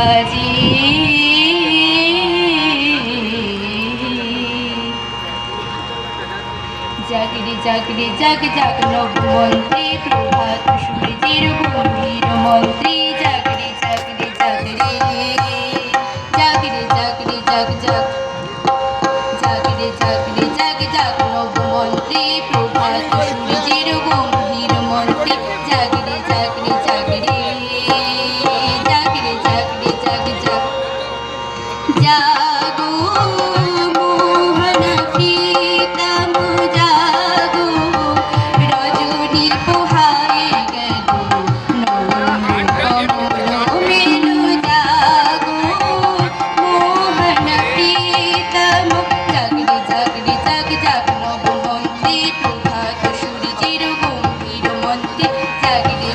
বাজে জাগরে জাগরে জাগ জাগ নবমন্ত্রী প্রভাত সূর্যের গম্ভীর মন্ত্রী জাগরে জাগরে জাগরে জাগরে জাগরে জাগ জাগ জাগরে জাগরে জাগ জাগ নবমন্ত্রী প্রভাত সূর্যের গম্ভীর মন্ত্রী জাগরে জাগরে জাগরে জাগরে জাগরে জাগ জাগ জাগো মোহন প্রীতম জাগো রজনী পোহায়ে গেল মেলু জাগো মোহন প্রীতম জাগরে জাগরে জাগ জাগ নবমন্ত্রী প্রভাত সূর্যের গম্ভীর মন্ত্রী জাগরে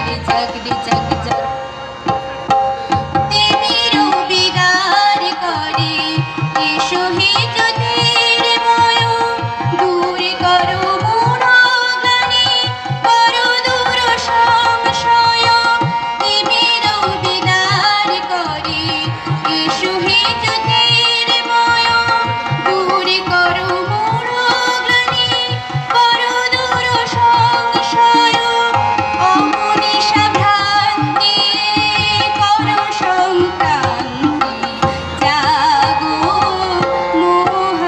জাগরে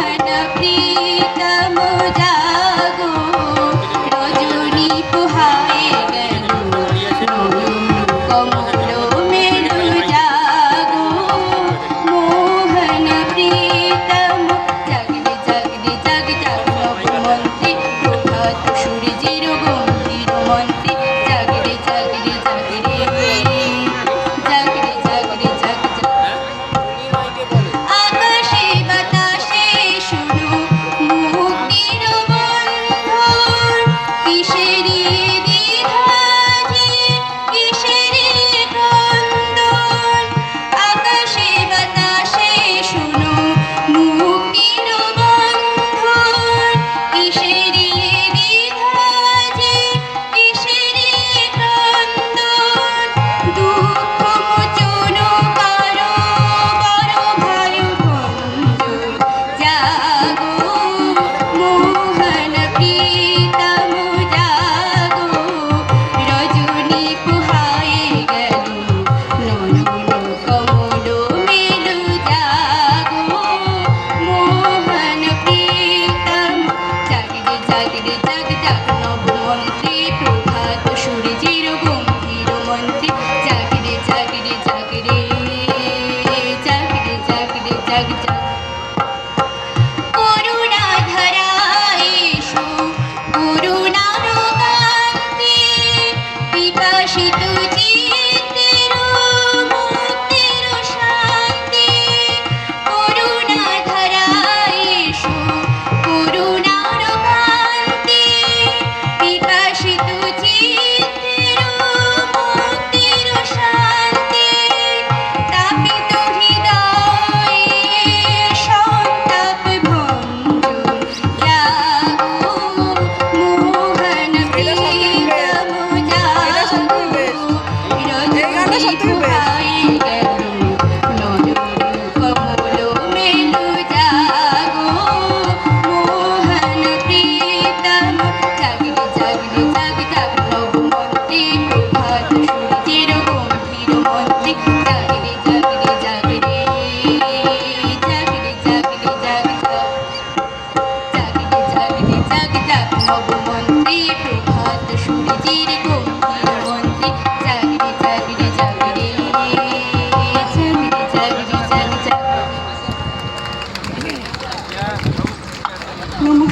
জাগরে জাগরে জাগরে জাগ জাগ নবমন্ত্রী প্রভাত সূর্যের